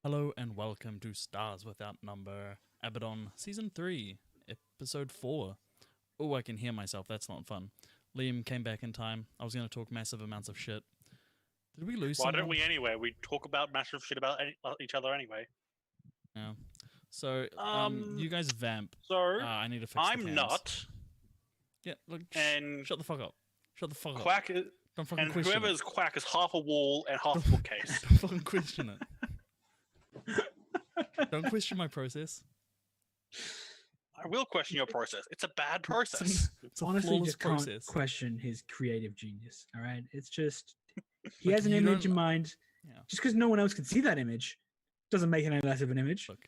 Hello and welcome to Stars Without Number, Abaddon, Season 3, Episode 4. Oh, I can hear myself, that's not fun. Liam came back in time. I was going to talk massive amounts of shit. Did we lose Why someone? don't we anyway? We talk about massive shit about each other anyway. Yeah. So, you guys vamp. So, I need to fix the I'm cams. not. Yeah, look, And shut the fuck up. Shut the fuck up. Quack is, Don't fucking and question whoever it. is Quack is half a wall and half a bookcase. Don't fucking question it. Don't question my process. I will question your process. It's a bad process. It's a Honestly, flawless just process. can't question his creative genius. All right, it's just he Look, has an you image don't- in mind. Yeah. Just because no one else can see that image doesn't make it any less of an image. Look,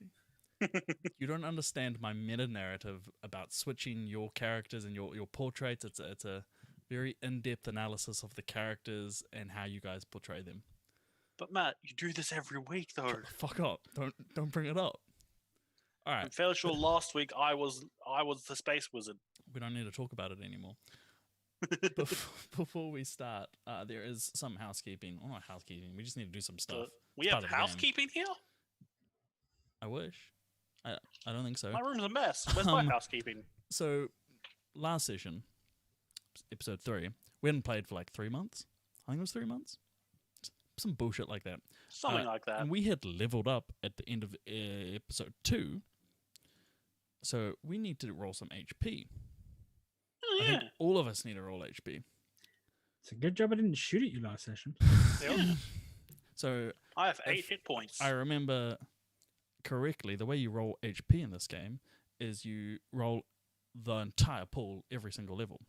you don't understand my meta narrative about switching your characters and your portraits. It's a very in-depth analysis of the characters and how you guys portray them. But Matt, you do this every week, though. Shut the fuck up! Don't bring it up. All I'm right, fairly sure last week I was the space wizard. we don't need to talk about it anymore. Before we start, there is some housekeeping. Well, not housekeeping. We just need to do some stuff. We It's have part of the game. housekeeping here. I wish. I don't think so. My room's a mess. Where's my housekeeping? So, last session, episode 3, we hadn't played for like 3 months. I think it was 3 months. Some bullshit like that. Something like that. And we had leveled up at the end of episode 2. So, we need to roll some HP. Oh, I yeah. think all of us need to roll HP. It's a good job I didn't shoot at you last session. Yeah. So, I have If 8 hit points. I remember correctly, the way you roll HP in this game is you roll the entire pool every single level.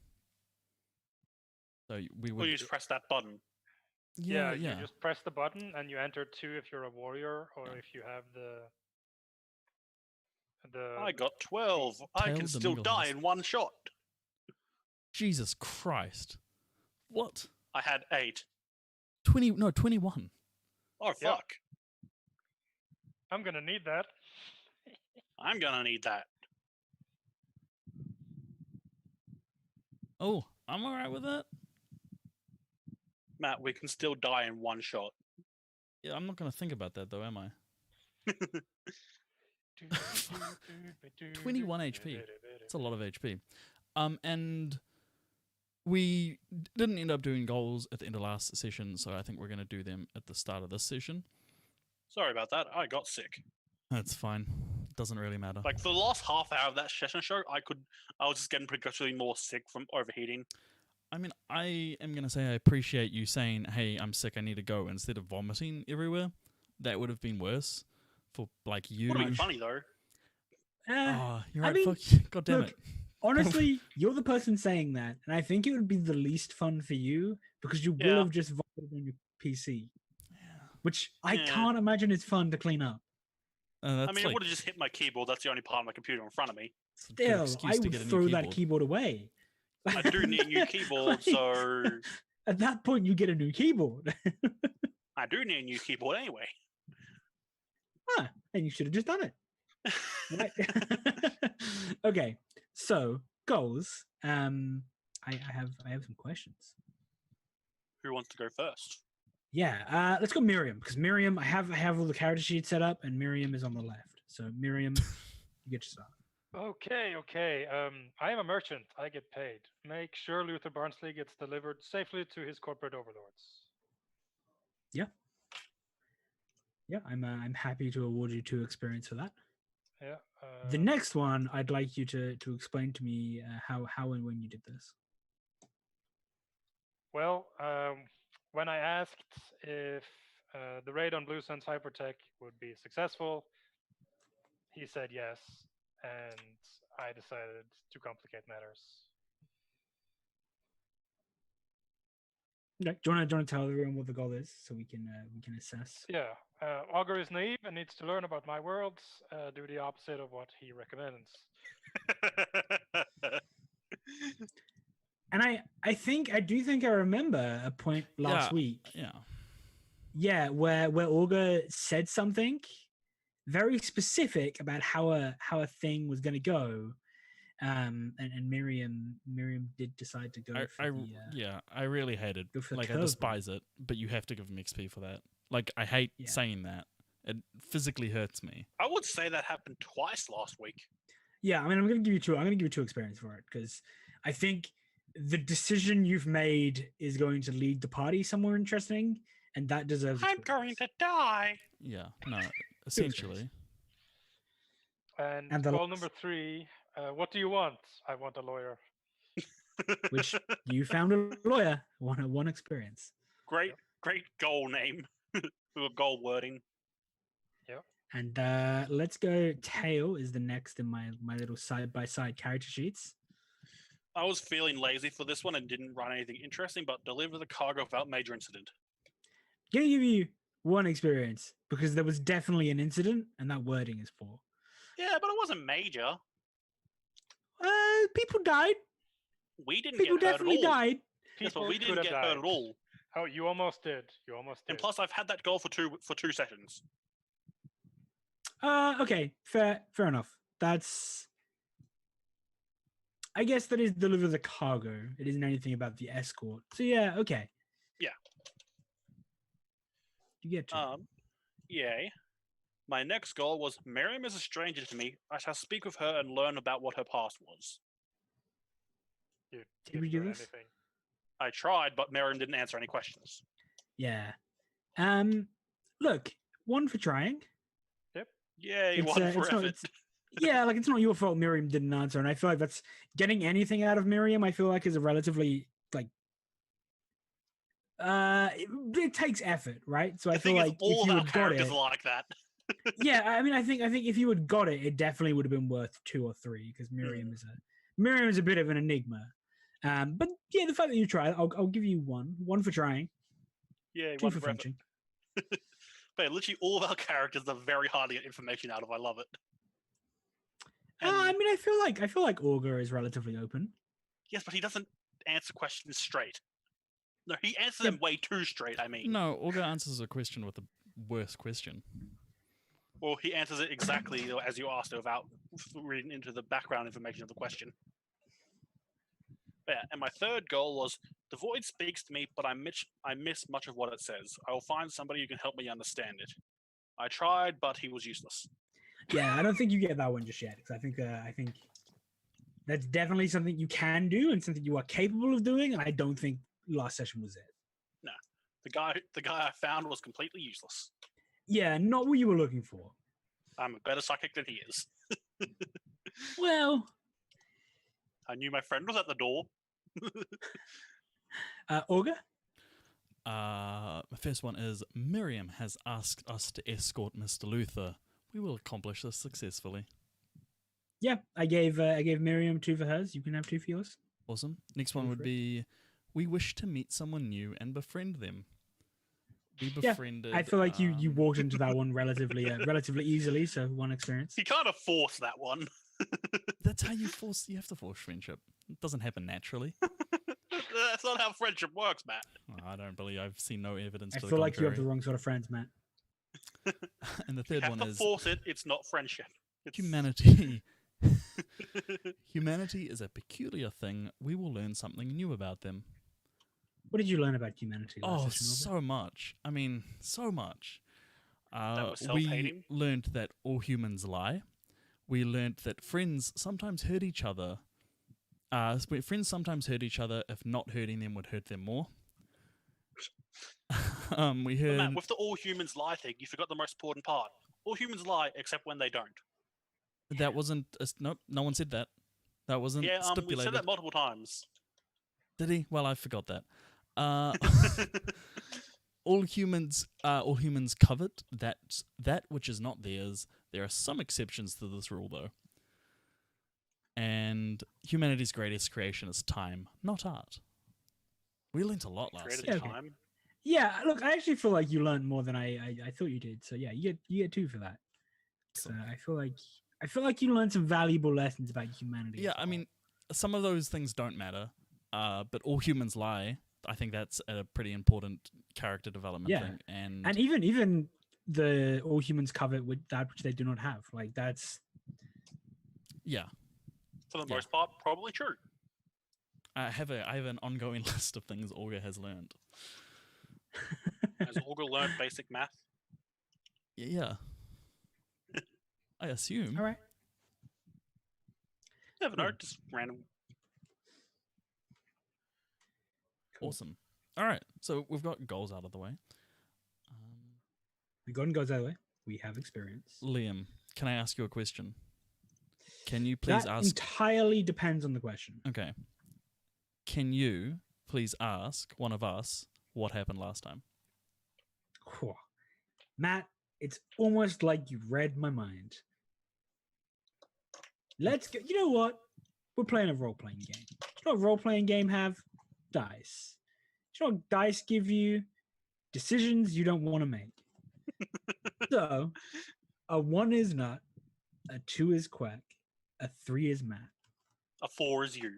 So, we would. Or you just press that button. Yeah. You just press the button and you enter 2 if you're a warrior or if you have the I got 12. I Tail can the still Mingle die has. in one shot. Jesus Christ. What? I had 8. 21. Oh, Yeah. fuck. I'm gonna need that. I'm gonna need that. Oh, I'm alright with that. Matt, we can still die in one shot. Yeah, I'm not going to think about that though, am I? 21 HP. It's a lot of HP. And we didn't end up doing goals at the end of last session, so I think we're going to do them at the start of this session. Sorry about that. I got sick. That's fine. Doesn't really matter. Like for the last half hour of that session show, I was just getting progressively more sick from overheating. I mean, I am going to say I appreciate you saying, hey, I'm sick, I need to go, instead of vomiting everywhere. That would have been worse for, like, you. Would have been funny though. Oh, you're I right. mean, fuck. God damn look, it. Honestly, you're the person saying that, and I think it would be the least fun for you because you will Yeah. have just vomited on your PC, which I Yeah. can't imagine is fun to clean up. That's I mean, it like, would have just hit my keyboard. That's the only part of my computer in front of me. it's a good Still, excuse I to would get a new throw that keyboard away. I do need a new keyboard, so At that point, you get a new keyboard. I do need a new keyboard anyway. And you should have just done it. Right? Okay, so goals. I have some questions. Who wants to go first? Yeah, let's go Miriam because Miriam, I have all the character sheets set up, and Miriam is on the left. So Miriam, you get to start. Okay. I am a merchant. I get paid. Make sure Luther Barnsley gets delivered safely to his corporate overlords. Yeah, I'm happy to award you 2 experience for that. Yeah. The next one, I'd like you to explain to me how and when you did this. Well, when I asked if the raid on Blue Sun's hypertech would be successful, he said yes, and I decided to complicate matters. Okay. Do you want to tell everyone what the goal is so we can assess? Yeah, Augur is naive and needs to learn about my worlds. Do the opposite of what he recommends. And I do think I remember a point last week. Yeah. Yeah, where Olga said something very specific about how a thing was going to go, and Miriam did decide to go. I really hate it. go for the Like, I curveball. despise it, but you have to give them XP for that. Like, I hate Yeah. saying that, It physically hurts me. I would say that happened twice last week. Yeah, I mean, I'm going to give you two. I'm going to give you two experience for it because I think the decision you've made is going to lead the party somewhere interesting, and that deserves. I'm going to die. Yeah, no, essentially. And And the goal last- number 3. What do you want? I want a lawyer. which you found a lawyer. One experience. Great goal name. Or goal wording. And let's go. Tail is the next in my little side by side character sheets. I was feeling lazy for this one and didn't run anything interesting, but deliver the cargo without major incident. Gonna give you one experience because there was definitely an incident, and that wording is for. Yeah, but it wasn't major. People died. We didn't People get hurt at definitely all. died. Yes, but People we could didn't have get died. hurt at all. Oh, you almost did. You almost did. And plus, I've had that goal for two sessions. Okay, fair enough. That's. I guess that is deliver the cargo. It isn't anything about the escort. So yeah, okay. Yeah. You get to. Yay. My next goal was Miriam is a stranger to me. I shall speak with her and learn about what her past was. You Did we didn't do learn this? anything. I tried, but Miriam didn't answer any questions. Yeah. Look, one for trying. Yay, It's, one for it's not- effort. it's- yeah, like it's not your fault Miriam didn't answer, and I feel like that's getting anything out of Miriam. I feel like is a relatively like. It takes effort, right? So I The feel thing is, like all if of you our had got characters it, are like that. yeah, I mean, I think if you had got it, it definitely would have been worth 2 or 3 because Miriam is a bit of an enigma. But yeah, the fact that you tried, I'll give you one for trying, Yay, 2 one for for effort. flinching. But literally all of our characters are very hard to get information out of. I love it. And I mean, I feel like Augur is relatively open. yes, but he doesn't answer questions straight. No, he answers Yeah. them way too straight, I mean. No, Olga answers a question with a worse question. Well, he answers it exactly as you asked without reading into the background information of the question. But yeah, and my third goal was the void speaks to me, but I miss much of what it says. I will find somebody who can help me understand it. I tried, but he was useless. Yeah, I don't think you get that one just yet because I think that's definitely something you can do and something you are capable of doing. And I don't think last session was it. The guy I found was completely useless. Yeah, not what you were looking for. I'm a better psychic than he is. Well, I knew my friend was at the door. Augur. The first one is Miriam has asked us to escort Mr. Luther. We will accomplish this successfully. Yeah, I gave Miriam 2 for hers. You can have 2 for yours. Awesome. Next one Go would for it. be we wish to meet someone new and befriend them. We Yeah, befriended. I feel like you walked into that one relatively easily. So 1 experience. He kind of forced that one. That's how you have to force friendship. It doesn't happen naturally. That's not how friendship works, Matt. I don't believe I've seen no evidence. I to feel the like you have the contrary. wrong sort of friends, Matt. And the You third have one to is force it. It's not friendship. It's... humanity. Humanity is a peculiar thing. We will learn something new about them. What did you learn about humanity? Last Oh, session, Augur? so much. I mean, so much. we're We self-hating? learned that all humans lie. We learned that friends sometimes hurt each other. Friends sometimes hurt each other if not hurting them would hurt them more. We But heard Matt, with the all humans lie thing, you forgot the most important part. All humans lie except when they don't. that wasn't. Nope, no one said that. That wasn't Yeah, we stipulated. said that multiple times. Did he? Well, I forgot that. All humans covered that which is not theirs. There are some exceptions to this rule, though. And humanity's greatest creation is time, not art. We learned a lot last Created year. okay. time. Yeah, look, I actually feel like you learned more than I thought you did. So yeah, you get 2 for that. So I feel like you learned some valuable lessons about humanity. Yeah, as a I whole. mean, some of those things don't matter, but all humans lie. I think that's a pretty important character development Yeah. thing. and even the all humans cover with that which they do not have. Like that's yeah, For the Yeah. most part, probably true. I have an ongoing list of things Olga has learned. Has Olga learned basic math? Yeah. I assume. All right. Never know, Cool. just random. Cool. Awesome. All right. So we've got goals out of the way. The gun goes that way. We have experience. Liam, can I ask you a question? Can you please That ask? entirely depends on the question. Okay. Can you please ask one of us what happened last time? Whew. Matt, it's almost like you read my mind. Let's go. You know what? We're playing a role-playing game. You know what role-playing game have? Dice. You know what dice give you? Decisions you don't want to make. So, a 1 is Nut, a 2 is Quack, a 3 is Matt. A 4 is you.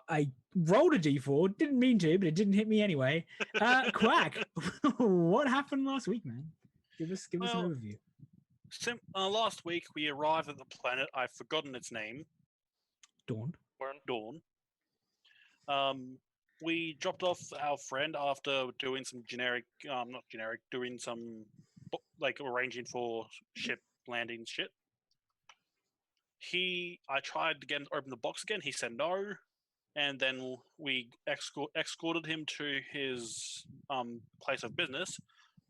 I rolled a d4, didn't mean to, but it didn't hit me anyway. Quack, what happened last week, man? Give us an Well, overview. Last week we arrived at the planet. I've forgotten its name. Dawn. Dawn. We dropped off our friend after doing some doing some like arranging for ship landing shit. I tried to get him to open the box again. He said no, and then we escorted him to his place of business.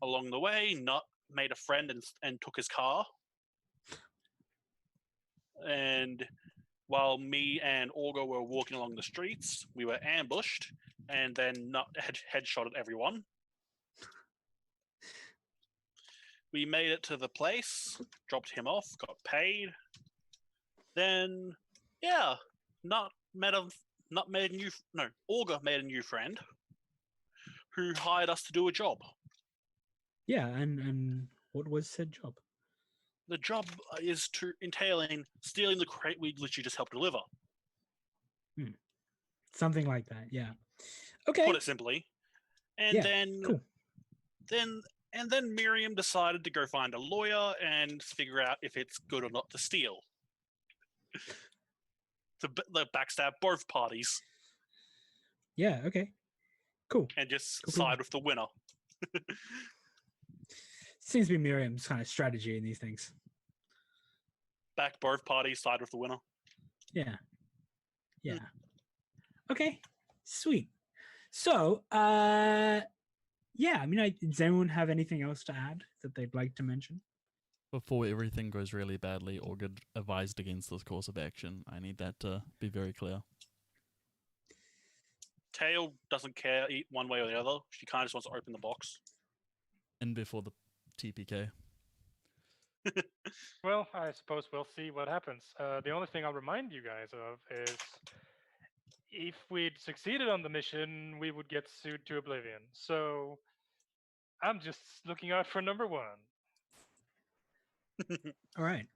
Along the way, Nut made a friend and took his car. And while me and Augur were walking along the streets, we were ambushed, and then Nut headshotted everyone. We made it to the place, dropped him off, got paid. Then, yeah, Augur made a new friend who hired us to do a job. Yeah, and what was said job? The job is entailing stealing the crate we literally just helped deliver. Something like that, yeah. Okay. Put it simply. And Yeah, then, cool. then Miriam decided to go find a lawyer and figure out if it's good or not to steal. To backstab both parties. Yeah, okay. Cool. And just Cool. side with the winner. Seems to be Miriam's kind of strategy in these things. Back both parties, side with the winner. Yeah. Yeah. Okay. Sweet. So, yeah, I mean, does anyone have anything else to add that they'd like to mention? Before everything goes really badly, Augur advised against this course of action. I need that to be very clear. Tail doesn't care one way or the other. She kind of just wants to open the box. And before the TPK. Well, I suppose we'll see what happens. The only thing I'll remind you guys of is if we'd succeeded on the mission, we would get sued to oblivion. So I'm just looking out for number 1. All right.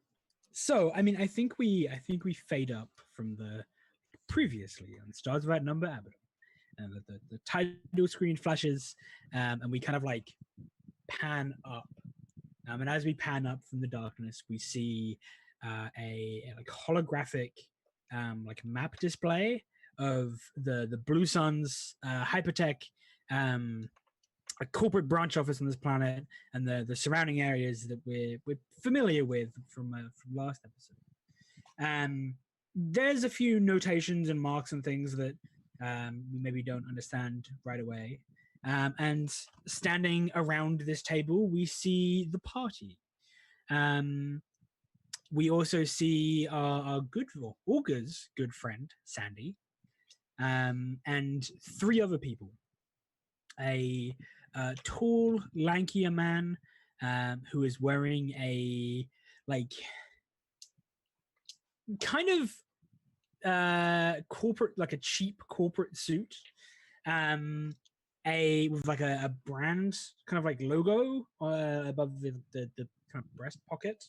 So, I mean, I think we fade up from the previously on Stars Without Number Abaddon, and the title screen flashes, and we kind of like pan up. And as we pan up from the darkness, we see a like holographic like map display of the Blue Sun's hypertech a corporate branch office on this planet and the surrounding areas that we're familiar with from last episode. There's a few notations and marks and things that we maybe don't understand right away. And standing around this table, we see the party. We also see our Augur's good friend, Sandy, and 3 other people. A tall, lankier man who is wearing a like kind of corporate, like a cheap corporate suit, with like a brand kind of like logo above the kind of breast pocket.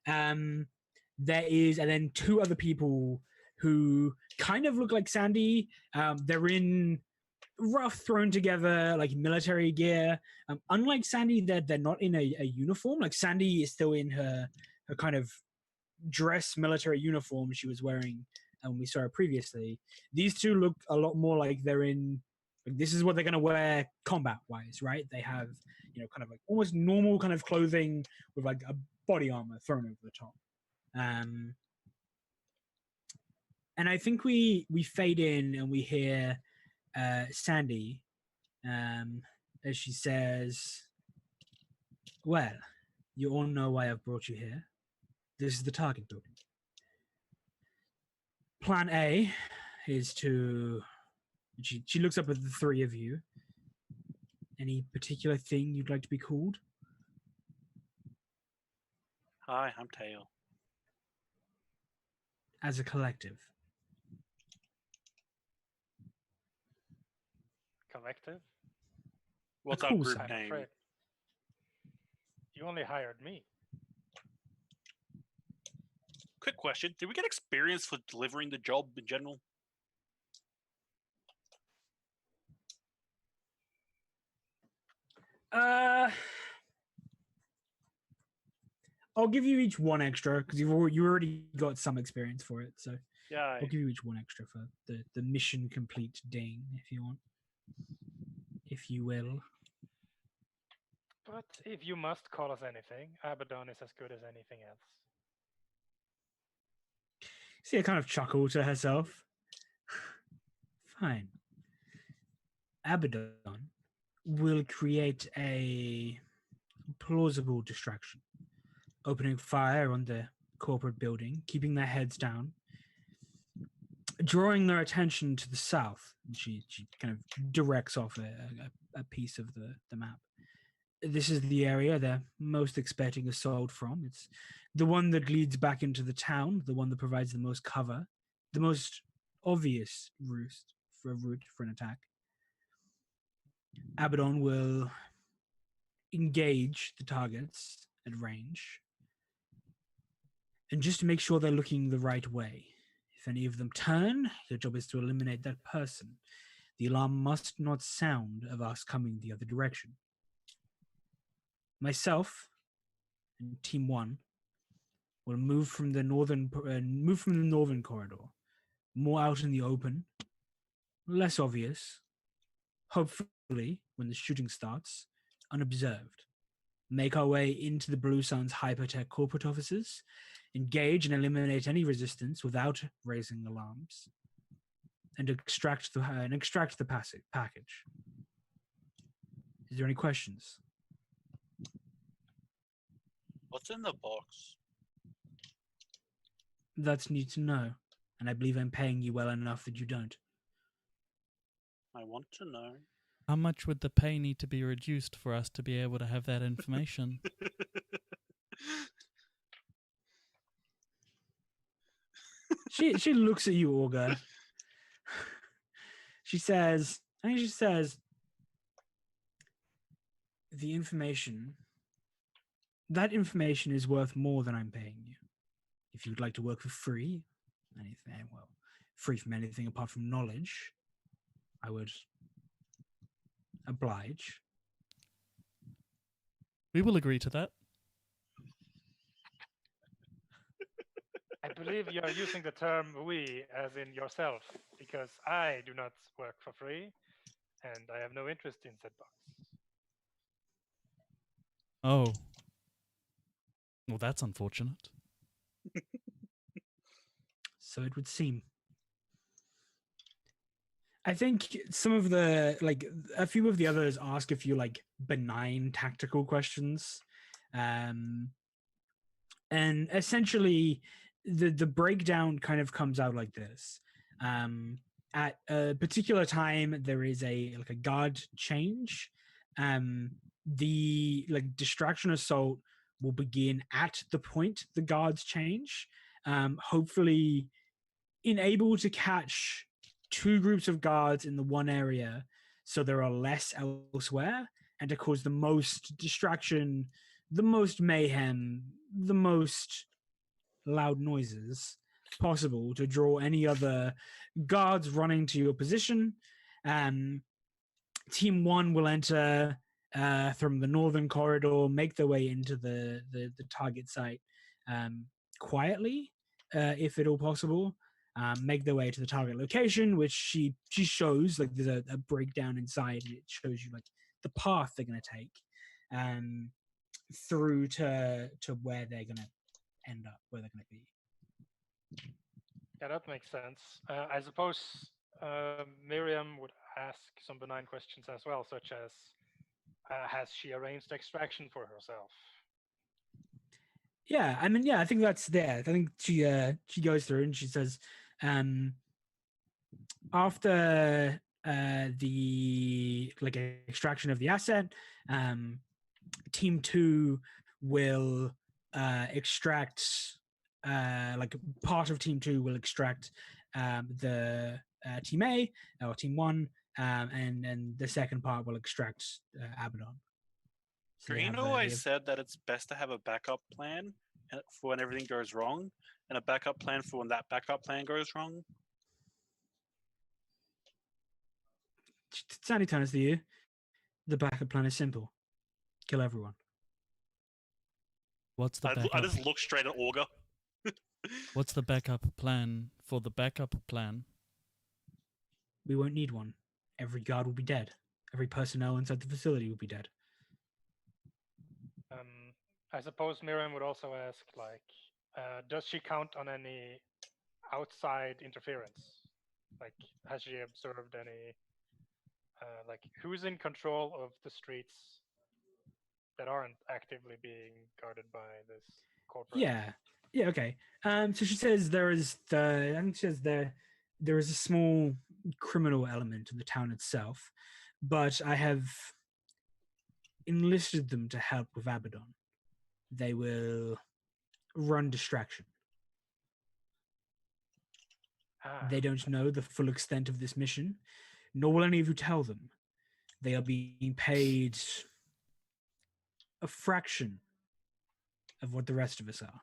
There is, and then 2 other people who kind of look like Sandy. They're in rough, thrown together like military gear. Unlike Sandy, they're not in a uniform. Like Sandy is still in her kind of dress military uniform she was wearing when we saw her previously. These 2 look a lot more like they're in Like, this is what they're going to wear combat-wise, right? They have, kind of like almost normal kind of clothing with like a body armor thrown over the top. And I think we fade in and we hear Sandy as she says, "Well, you all know why I've brought you here. This is the target building. Plan A is to..." She looks up at the three of you. Any particular thing you'd like to be called? Hi, I'm Tail. As a collective. Collective? What's our cool group sound. I'm name? afraid. You only hired me. Quick question: did we get experience for delivering the job in general? I'll give you each one extra because you already got some experience for it. So Yeah. I'll give you each one extra for the mission complete ding, if you want, if you will. But if you must call us anything, Abaddon is as good as anything else. See, a kind of chuckle to herself. Fine. Abaddon will create a plausible distraction, opening fire on the corporate building, keeping their heads down, drawing their attention to the south. And she kind of directs off a piece of the map. This is the area they're most expecting assault from. It's the one that leads back into the town, the one that provides the most cover, the most obvious route for an attack. Abaddon will engage the targets at range, and just to make sure they're looking the right way. If any of them turn, your job is to eliminate that person. The alarm must not sound of us coming the other direction. Myself and Team 1 will move from the northern corridor, more out in the open, less obvious. Hopefully, when the shooting starts, unobserved. Make our way into the Blue Sun's hypertech corporate offices, engage and eliminate any resistance without raising alarms, and extract the package. Is there any questions? What's in the box? That's need to know, and I believe I'm paying you well enough that you don't. I want to know. How much would the pay need to be reduced for us to be able to have that information? She looks at you, Olga. She says, the information, that information is worth more than I'm paying you. If you'd like to work for free, free from anything apart from knowledge, I would oblige. We will agree to that. I believe you are using the term "we" as in yourself, because I do not work for free, and I have no interest in said box. Oh. Well, that's unfortunate. So it would seem. I think some of a few of the others ask a few benign tactical questions. And essentially the breakdown kind of comes out like this. At a particular time, there is a guard change. The distraction assault will begin at the point the guards change. Hopefully enable to catch two groups of guards in the one area so there are less elsewhere, and to cause the most distraction, the most mayhem, the most loud noises possible to draw any other guards running to your position. Team 1 will enter from the northern corridor, make their way into the target site quietly, if at all possible. make their way to the target location, which she shows. Like there's a breakdown inside, and it shows you like the path they're going to take through to where they're going to end up, where they're going to be. Yeah, that makes sense. I suppose Miriam would ask some benign questions as well, such as, has she arranged extraction for herself? Yeah, I mean, yeah, I think that's there. I think she goes through and she says, after the like extraction of the asset, Team 2 will extract like part of Team 2 will extract the Team A or Team 1, and then the second part will extract Abaddon. So they have Green always said that it's best to have a backup plan for when everything goes wrong, and a backup plan for when that backup plan goes wrong. Sandy turns to you. The backup plan is simple: kill everyone. What's the I backup? just look straight at Orga. What's the backup plan for the backup plan? We won't need one. Every guard will be dead. Every personnel inside the facility will be dead. I suppose Miriam would also ask, like, does she count on any outside interference? Like, has she observed any, like, who's in control of the streets that aren't actively being guarded by this corporate? Yeah, okay. So she says there is there is a small criminal element in the town itself, but I have enlisted them to help with Abaddon. They will run distraction. They don't know the full extent of this mission, nor will any of you tell them. They are being paid a fraction of what the rest of us are.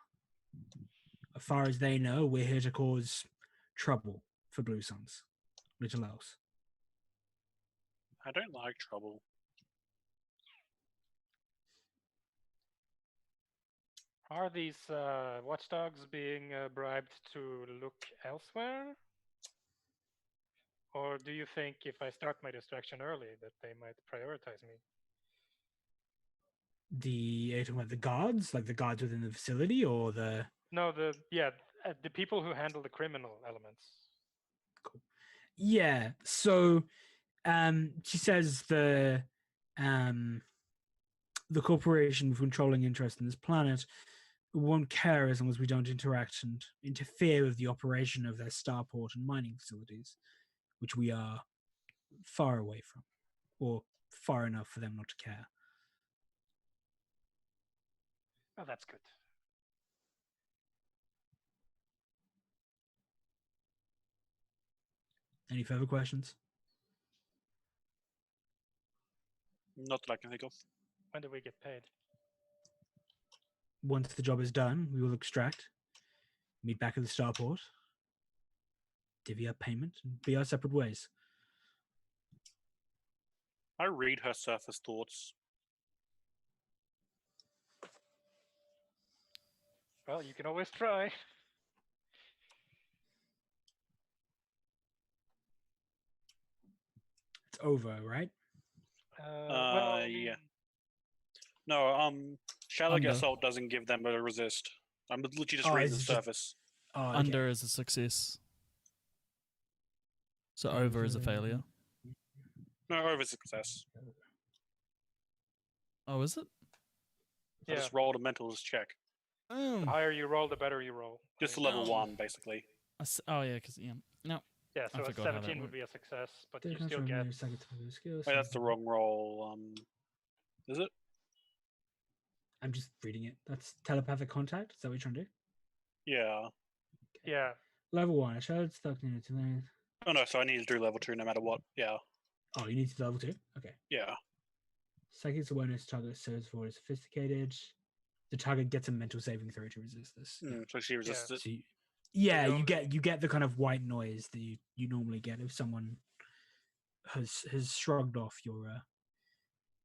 As far as they know, we're here to cause trouble for Blue Suns. Little else. I don't like trouble. Are these watchdogs being bribed to look elsewhere? Or do you think if I start my distraction early that they might prioritize me? The guards, like the guards within the facility, or the No, the people who handle the criminal elements. Cool. Yeah. So, she says the corporation with controlling interest in this planet won't care as long as we don't interact and interfere with the operation of their starport and mining facilities, which we are far away from, or far enough for them not to care. Oh, that's good. Any further questions? Not that I can think of. When do we get paid? Once the job is done, we will extract, meet back at the starport, divvy up payment, and be our separate ways. I read her surface thoughts. Well, you can always try. It's over, right? Well, Yeah. No, shallow Under. assault doesn't give them a resist. I'm literally just Oh, reading the it's just- surface. Oh, okay. Under is a success. So over is a failure. No, over success. Oh, is it? I Yeah. just rolled a mentalist check. The higher you roll, the better you roll. Just a Right? level 1, basically. Oh yeah, because yeah. No. Yeah, I so a forgot how that 17 would worked. be a success, but They you come still from get. their second to the skills. Wait, that's the wrong roll. Is it? I'm just reading it. That's telepathic contact. Is that what you're trying to do? Yeah. Yeah, Level 1. A child stuck in it. Oh no, so I need to do level 2 no matter what. Yeah. Oh, you need to do level 2? Okay. Yeah. Psychic's awareness target serves for is sophisticated. The target gets a mental saving throw to resist this. So she resists it. So yeah, you you get the kind of white noise that you normally get if someone has shrugged off your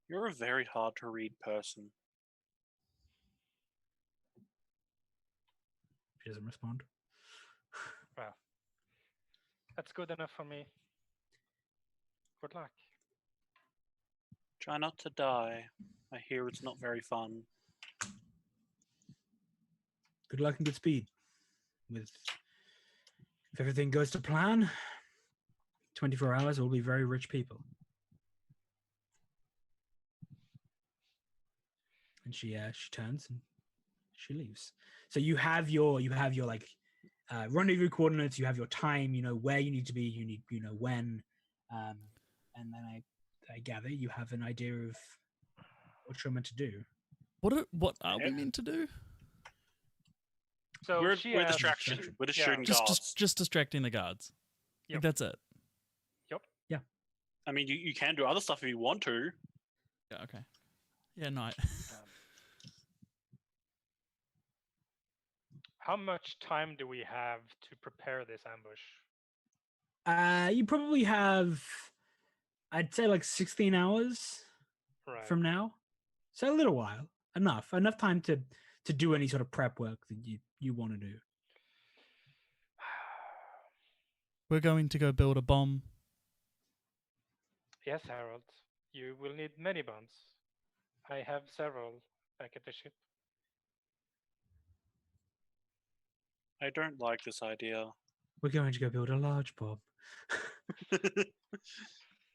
You're a very hard to read person. She doesn't respond. well, That's good enough for me. Good luck. Try not to die. I hear it's not very fun. Good luck and good speed. If everything goes to plan, 24 hours, we'll be very rich people. And she turns and she leaves. So you have your like rendezvous coordinates. You have your time. You know where you need to be. You know when. And then I gather you have an idea of what you're meant to do. What are we meant to do? So we're she we're asked, distraction. We're just yeah. shooting guards. Just distracting the guards. Like, Yep. that's it. I mean, you can do other stuff if you want to. Yeah. Okay. Yeah. No. How much time do we have to prepare this ambush? You probably have, I'd say, like 16 hours Right. from now. So a little while. Enough time to do any sort of prep work that you want to do. We're going to go build a bomb. Yes, Harold. You will need many bombs. I have several back at the ship. I don't like this idea. We're going to go build a large bomb.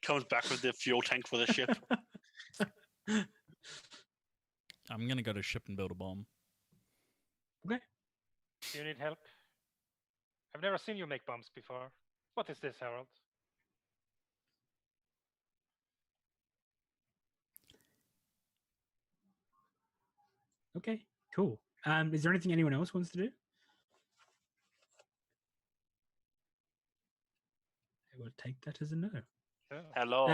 Comes back with the fuel tank for the ship. I'm gonna go to ship and build a bomb. Okay. Do you need help? I've never seen you make bombs before. What is this, Harold? Okay, cool. Is there anything anyone else wants to do? I will take that as a no. Oh. Hello.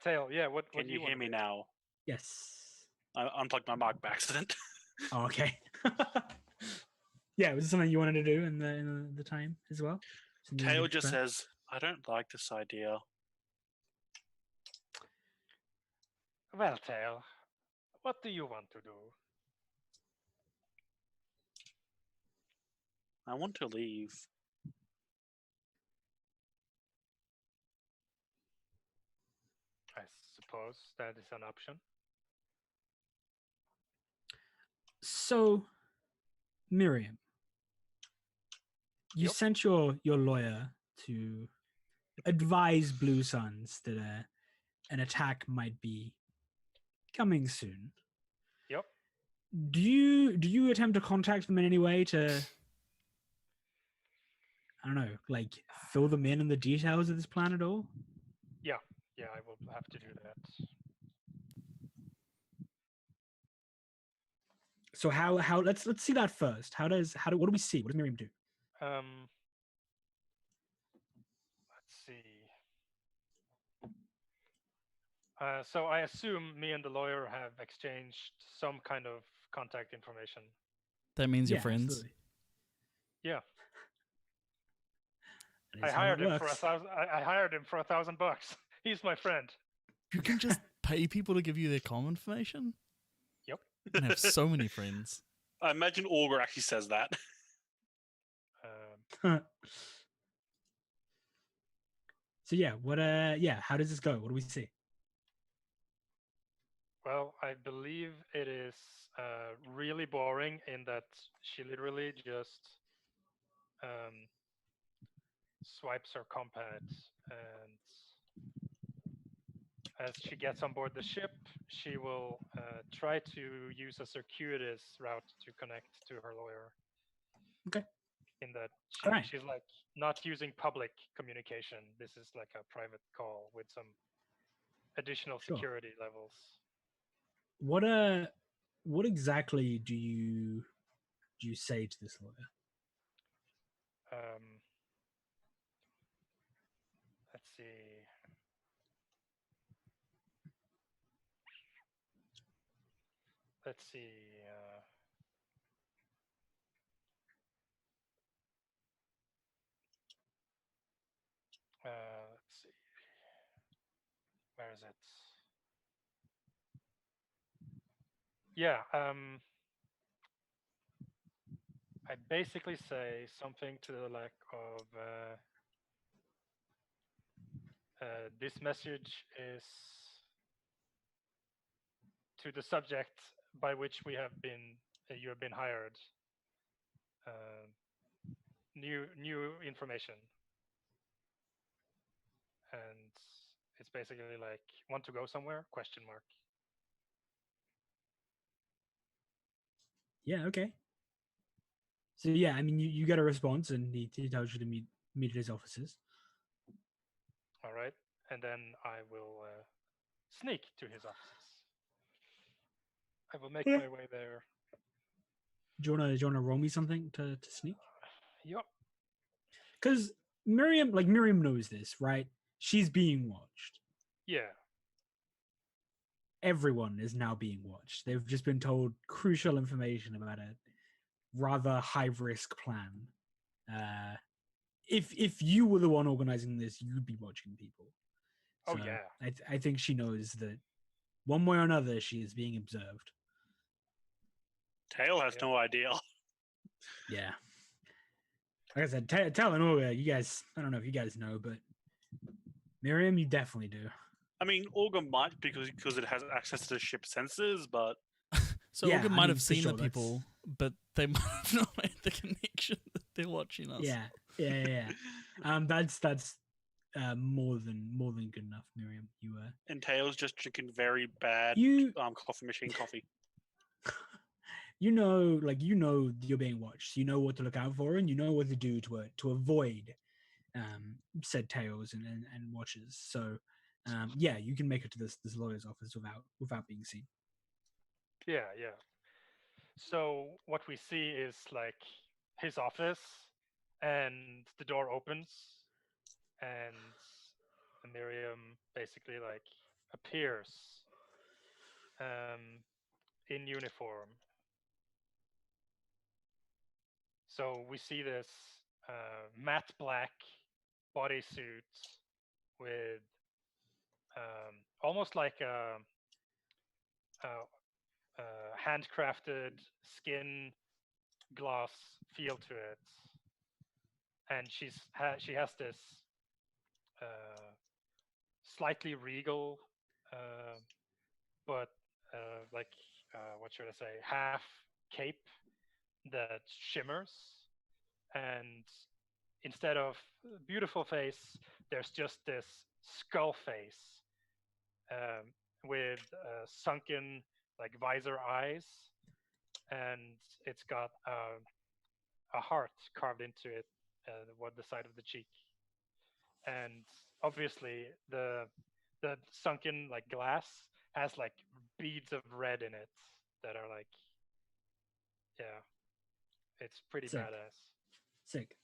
Tail, yeah, what Can do you hear wanna me do? now? Yes. I unplugged my mic by accident. Oh, okay. Yeah, was it something you wanted to do in the time as well? Something you Tail wanted to just prepare? says, I don't like this idea. Well, Tail, what do you want to do? I want to leave. I suppose that is an option. So, Miriam, you Yep. sent your lawyer to advise Blue Suns that an attack might be coming soon. Yep. Do you attempt to contact them in any way to, I don't know, like fill them in on the details of this plan at all? Yeah, I will have to do that. So how let's see that first. What do we see? What does Miriam do? Let's see. So I assume me and the lawyer have exchanged some kind of contact information. That means you're Yeah, friends. absolutely. Yeah. That I is how hired that him for works. I hired him for $1,000. He's my friend. You can just pay people to give you their comm information. Yep. You can have so many friends. I imagine Augur actually says that. So yeah, how does this go? What do we see? Well, I believe it is really boring in that she literally just swipes her compad, and as she gets on board the ship, she will try to use a circuitous route to connect to her lawyer. Okay. In that Alright. she's like not using public communication. This is like a private call with some additional Sure. security levels. What exactly do you say to this lawyer? Let's see. Let's see. Let's see. Where is it? Yeah. I basically say something to the lack of This message is to the subject by which we have been you have been hired. Uh, new information, and it's basically like, want to go somewhere? Question mark. Yeah, okay. So yeah, I mean, you get a response, and he tells you to meet at his offices. All right, and then I will sneak to his offices. I will make Yeah. my way there. Do you wanna roll me something to sneak? Yup. Because Miriam knows this, right? She's being watched. Yeah. Everyone is now being watched. They've just been told crucial information about a rather high risk plan. If you were the one organizing this, you'd be watching people. Oh So yeah. I think she knows that one way or another she is being observed. Tail has Yep. no idea. Yeah. Like I said, Tal and Olga, you guys, I don't know if you guys know, but Miriam, you definitely do. I mean, Olga might because it has access to the ship sensors, but So Yeah, Olga I might mean, have for seen sure, the people, but they might have not made the connection that they're watching us. Yeah. That's more than good enough, Miriam. and Tail's just drinking very bad You coffee machine coffee. you know you're being watched. You know what to look out for, and you know what to do to avoid said tails and watches. So yeah, you can make it to this lawyer's office without being seen. Yeah. So what we see is like his office, and the door opens, and Miriam basically like appears um, in uniform. So we see this matte black bodysuit with almost like a, a handcrafted skin glass feel to it, and she has this uh, slightly regal, uh, but like what should I say, half cape that shimmers, and instead of beautiful face, there's just this skull face with sunken like visor eyes, and it's got a heart carved into it, what the side of the cheek, and obviously the sunken like glass has like beads of red in it that are like, yeah, it's pretty Sick. badass. Sick.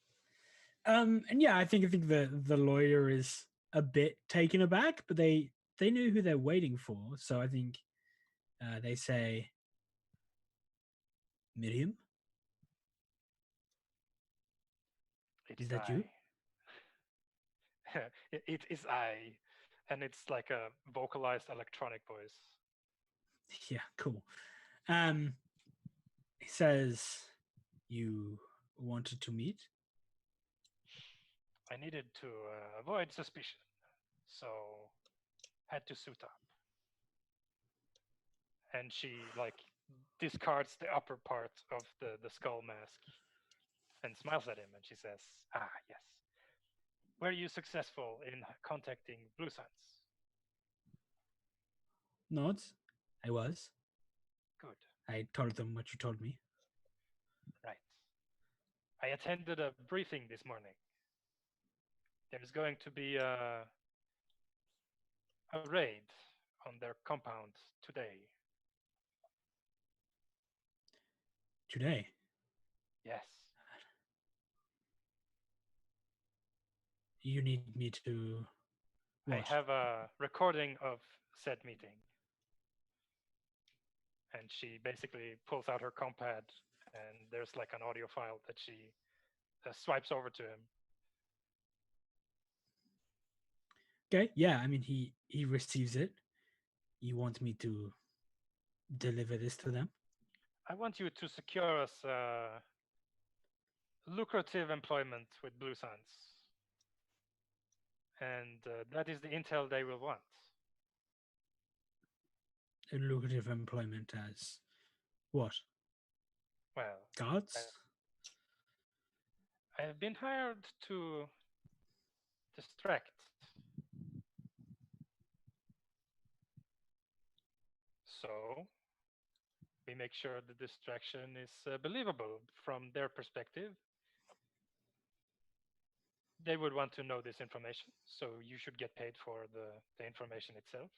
And yeah, I think the lawyer is a bit taken aback, but they know who they're waiting for. So I think they say, Miriam, It's is that I. you? It is I, and it's like a vocalized electronic voice. Yeah, cool. He says, you wanted to meet? I needed to avoid suspicion, so had to suit up. And she like discards the upper part of the skull mask and smiles at him, and she says, "Ah, yes. Were you successful in contacting Blue Suns? Not. I was. Good, I told them what you told me. right. I attended a briefing this morning. There's going to be a raid on their compound today. Today. Yes, You need me to what? I have a recording of said meeting." And she basically pulls out her compad, and there's like an audio file that she swipes over to him. Okay, yeah, I mean he receives it. You want me to deliver this to them? I want you to secure us lucrative employment with Blue Suns. and that is the intel they will want. A lucrative employment as what? Well, Guards? I have been hired to distract. So we make sure the distraction is believable from their perspective. They would want to know this information, so you should get paid for the information itself.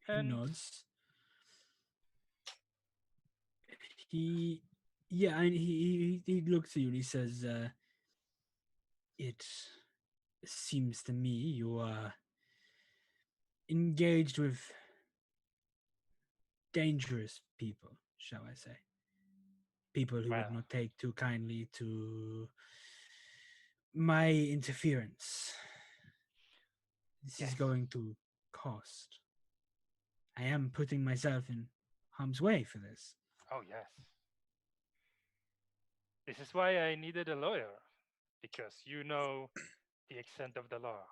He And nods. Yeah, and he looks at you and he says, "It seems to me you are engaged with dangerous people, shall I say? People who would well, not take too kindly to my interference. This is yes. going to cost. I am putting myself in harm's way for this." Oh, yes. This is why I needed a lawyer, because you know the extent of the law.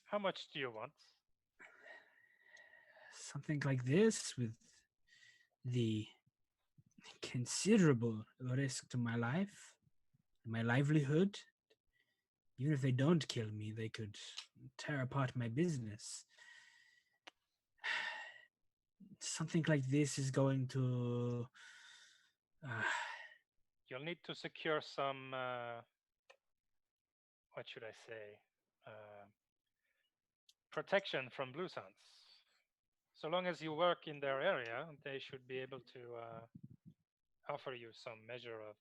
How much do you want? Something like this with the considerable risk to my life, my livelihood. Even if they don't kill me, they could tear apart my business. Something like this is going to. You'll need to secure some, what should I say, protection from Blue Suns. So long as you work in their area, they should be able to offer you some measure of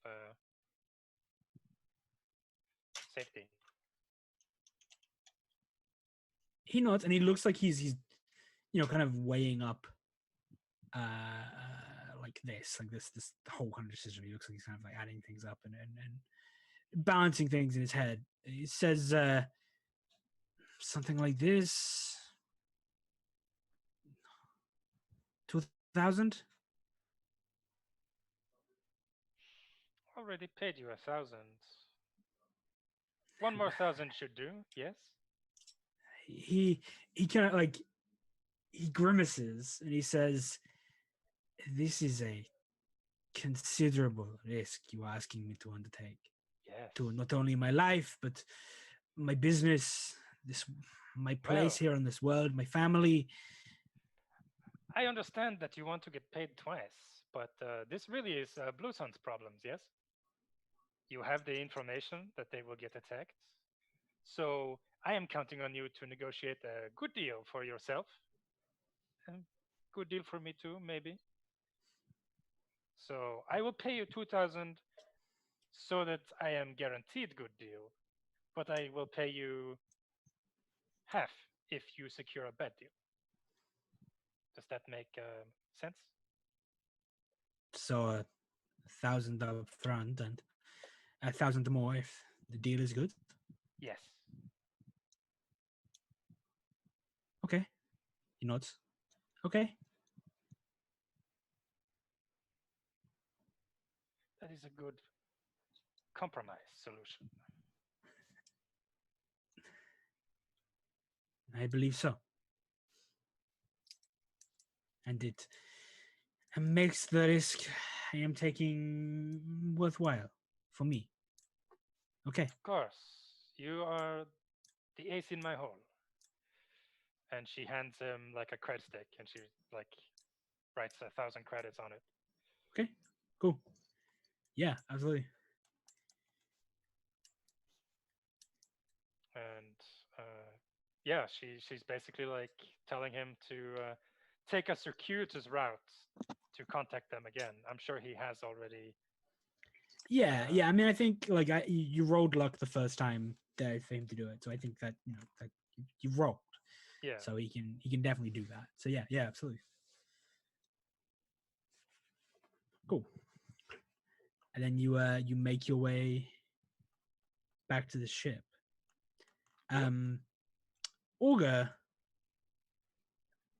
safety. He nods and he looks like he's kind of weighing up like this whole kind of decision. He looks like he's kind of like adding things up and balancing things in his head. He says something like this. 2,000? Already paid you 1,000. One more 1,000 should do, yes? He kind of like he grimaces and he says, "This is a considerable risk you are asking me to undertake. Yes. To not only my life, but my business, my place here on this world, my family." I understand that you want to get paid twice, but this really is Blue Sun's problems, yes? You have the information that they will get attacked. So I am counting on you to negotiate a good deal for yourself. And good deal for me too, maybe. So I will pay you 2,000 so that I am guaranteed good deal, but I will pay you half if you secure a bad deal. Does that make sense? So 1,000 up front and 1,000 more if the deal is good. Yes. Okay. He nods. Okay. That is a good compromise solution. I believe so. And it makes the risk I am taking worthwhile for me. Okay. Of course. You are the ace in my hole. And she hands him like a credit stick and she like writes 1,000 credits on it. Okay. Cool. Yeah, absolutely. And yeah, she's basically like telling him to take a circuitous route to contact them again. I'm sure he has already. Yeah. I mean, I think like you rolled luck the first time there for him to do it, so I think that that you rolled. Yeah. So he can definitely do that. So yeah, absolutely. Cool. And then you make your way back to the ship. Olga,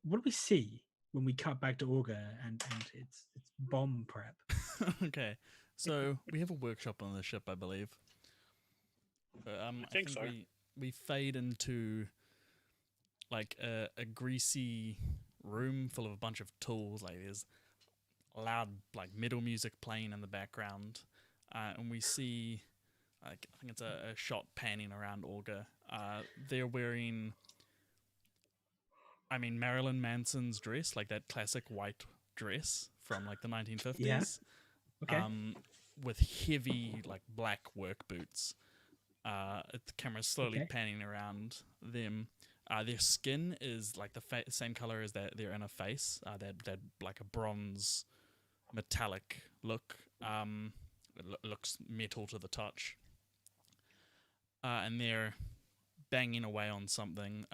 what do we see when we cut back to Augur and it's bomb prep. Okay, so we have a workshop on the ship, I believe. I think so. We fade into like a greasy room full of a bunch of tools. Like there's loud like metal music playing in the background, and we see like I think it's a shot panning around Augur. They're wearing, I mean, Marilyn Manson's dress, like that classic white dress from like the 1950s. Yeah. Okay. With heavy like black work boots. The camera's slowly panning around them. Their skin is like the same color as their inner face. That like a bronze metallic look. It looks metal to the touch. And they're banging away on something.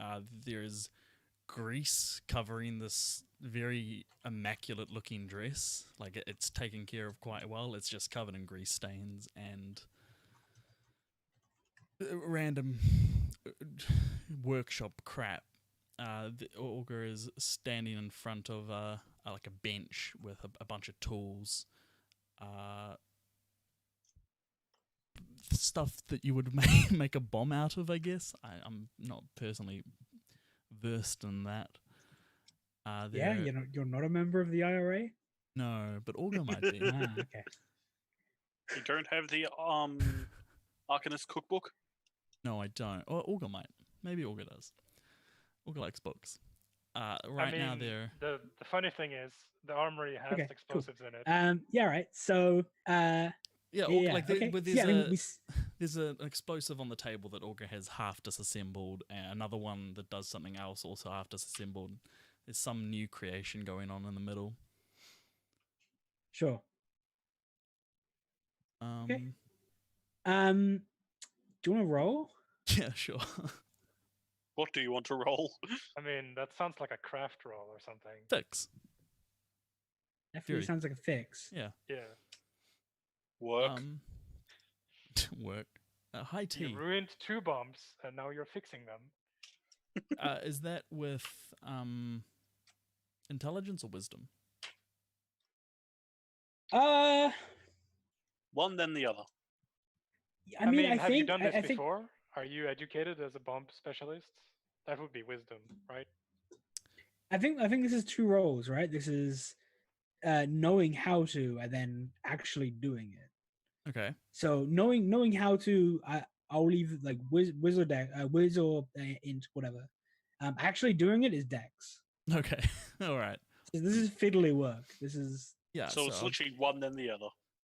There's grease covering this very immaculate looking dress. Like it's taken care of quite well. It's just covered in grease stains and random workshop crap. The Augur is standing in front of like a bench with a bunch of tools. Stuff that you would make a bomb out of, I guess. I'm not personally versed in that. Yeah, you're not a member of the IRA? No, but Augur might be. Okay. You don't have the Arcanist cookbook? No, I don't. Or Augur might. Maybe Augur does. Augur likes books. Now they're... The funny thing is, the armory has explosives in it. Yeah, right. So... there's an explosive on the table that Augur has half disassembled, and another one that does something else also half disassembled. There's some new creation going on in the middle. Sure. Okay. Do you want to roll? Yeah, sure. What do you want to roll? I mean, that sounds like a craft roll or something. Fix. Definitely sounds like a fix. Yeah. Yeah. Work. Work. High tea. You ruined 2 bombs, and now you're fixing them. Is that with intelligence or wisdom? One, then the other. I mean, have you done this before? Are you educated as a bomb specialist? That would be wisdom, right? I think this is 2 rolls, right? This is knowing how to and then actually doing it. Okay. So knowing how to, I'll leave like whiz or deck, whiz or int, whatever. Actually doing it is dex. Okay. All right. So this is fiddly work. This is So it's literally one then the other.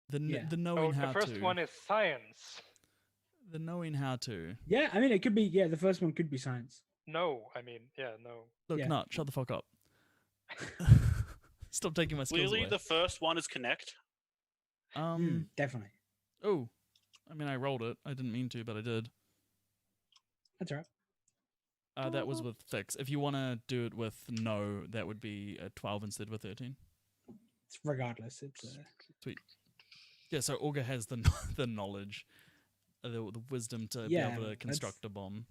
The knowing how to. The first one is science. The knowing how to. Yeah, I mean it could be. Yeah, the first one could be science. No. Look, Nut, shut the fuck up. Stop taking my skills Clearly, away. the first one is connect. Definitely. Oh, I mean, I rolled it. I didn't mean to, but I did. That's all right. That was with fix. If you want to do it with no, that would be a 12 instead of a 13. Regardless, it's sweet. Yeah, so Augur has the knowledge, the wisdom to be able to construct a bomb.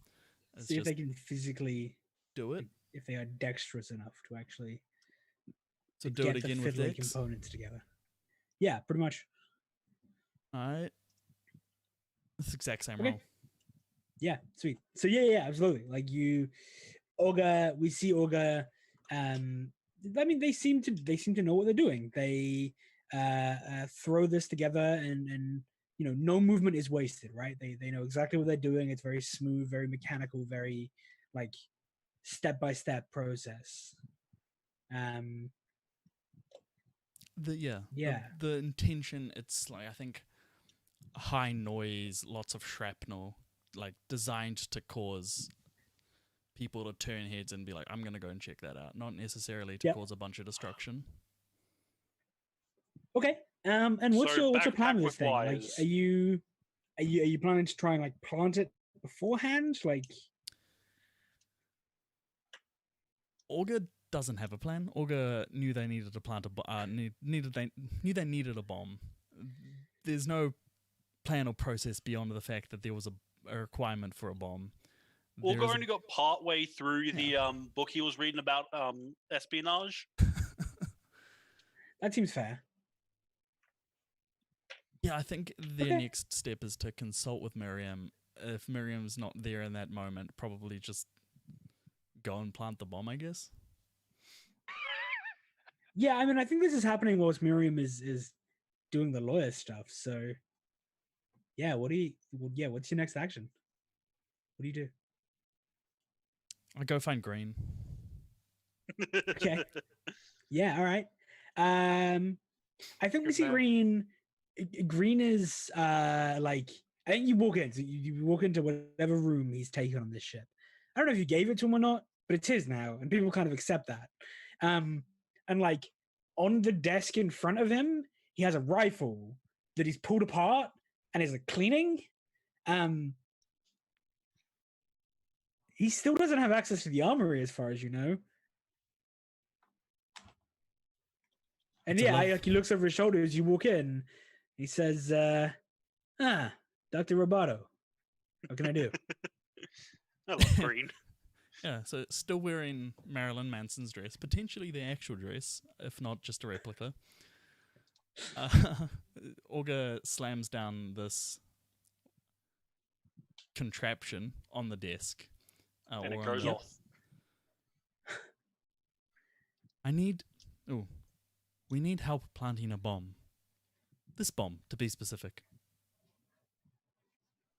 See if they can physically do it. If they are dexterous enough to actually do it again with dex components together. Yeah, pretty much. All right. It's the exact same roll. Yeah, sweet. So yeah, absolutely. Like we see Augur. I mean, they seem to know what they're doing. They throw this together, and no movement is wasted, right? They know exactly what they're doing. It's very smooth, very mechanical, very like step-by-step process. The intention, it's like, I think, high noise, lots of shrapnel, like designed to cause people to turn heads and be like, I'm gonna go and check that out, not necessarily to cause a bunch of destruction. Okay. And what's your plan with this thing? Like, are you planning to try and like plant it beforehand? Like, Augur doesn't have a plan. Augur knew they needed to plant knew they needed a bomb. There's no plan or process beyond the fact that there was a requirement for a bomb. there Olga is a- only got part way through the book he was reading about espionage. That seems fair. Yeah, I think the Okay. next step is to consult with Miriam. If Miriam's not there in that moment, probably just go and plant the bomb, I guess. Yeah, I mean, I think this is happening whilst Miriam is doing the lawyer stuff. So, yeah, what's your next action? What do you do? I go find Green. Okay. Yeah, all right. I think we Good see man. Green. Green is like, I think you walk in. So you walk into whatever room he's taken on this ship. I don't know if you gave it to him or not, but it's his now, and people kind of accept that. And like on the desk in front of him, he has a rifle that he's pulled apart and is like cleaning. He still doesn't have access to the armory, as far as you know. And It's a yeah, love- like he looks over his shoulder as you walk in. He says, Dr. Roboto, what can I do? I love Green. Yeah, so still wearing Marilyn Manson's dress, potentially the actual dress, if not just a replica. Olga slams down this contraption on the desk. And it or on goes the- off. We need help planting a bomb. This bomb, to be specific.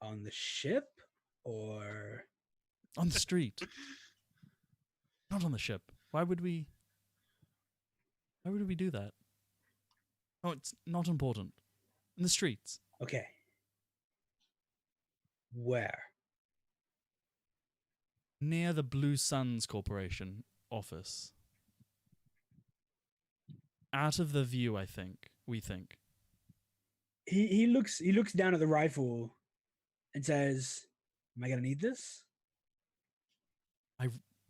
On the ship? Or On the street. Not on the ship. Why would we do that? Oh, it's not important. In the streets. okay. Where? Near the Blue Suns Corporation office. Out of the view, I think. We think. He looks down at the rifle and says, am I gonna need this?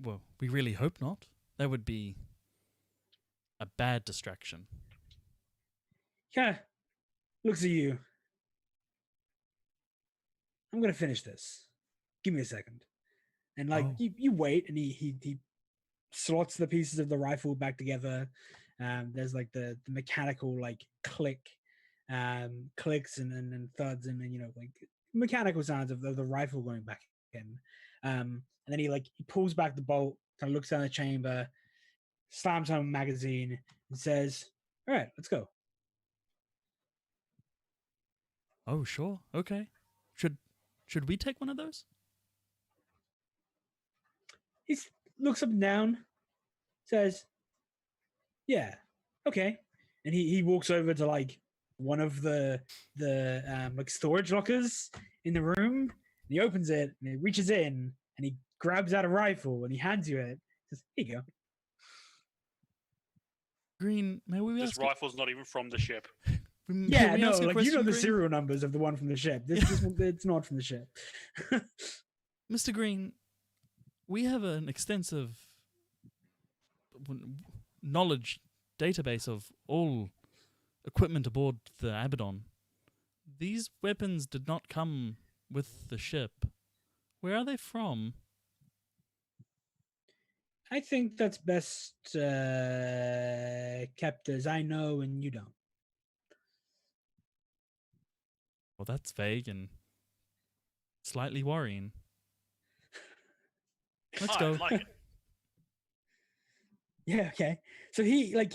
Well, we really hope not. That would be a bad distraction. Yeah. Looks at you. I'm gonna finish this. Give me a second. And like Oh. you wait, and he slots the pieces of the rifle back together. There's like the mechanical like clicks and thuds, and then like mechanical sounds of the rifle going back in. And then he pulls back the bolt, kind of looks down the chamber, slams on a magazine, and says, "All right, let's go." Oh, sure. Okay. Should we take one of those? He looks up and down, says, "Yeah, okay," and he walks over to like one of the like storage lockers in the room. And he opens it and he reaches in and he grabs out a rifle and he hands you it. Says, "Here you go." Green, may we This ask? rifle's not even from the ship. May Yeah, we no, ask a like you know question, the Green? serial numbers of the one from the ship. This one, it's not from the ship. Mr. Green, we have an extensive knowledge database of all equipment aboard the Abaddon. These weapons did not come with the ship. Where are they from? I think that's best kept as I know and you don't. Well, that's vague and slightly worrying. Let's I go. like it. Yeah, okay. So he like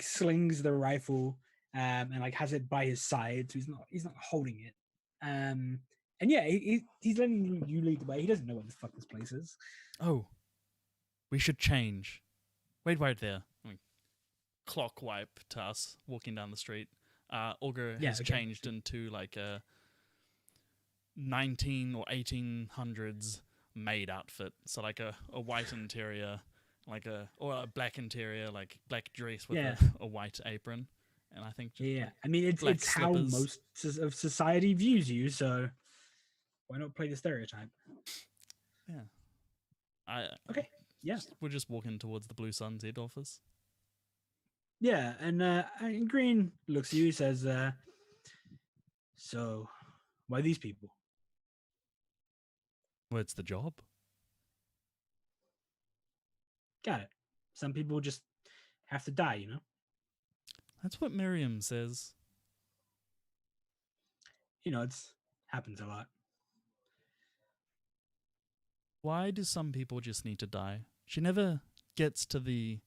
slings the rifle and like has it by his side, so he's not holding it. And yeah, he's letting you lead the way. He doesn't know what the fuck this place is. Oh, we should change. Wait right there. Clock wipe to us walking down the street. Olga Yeah, has okay. changed into like a 19 or 1800s maid outfit. So like a white interior, or a black interior, like black dress with Yeah. a white apron. And I think just, Yeah, like, I mean black it's how slippers. most of society views you. So why not play the stereotype? Okay, yeah. We're just walking towards the Blue Suns head office. Yeah, and Green looks at you, says, "So, why these people?" Well, it's the job. Got it. Some people just have to die, you know? That's what Miriam says. You know, it's happens a lot. Why do some people just need to die? She never gets to the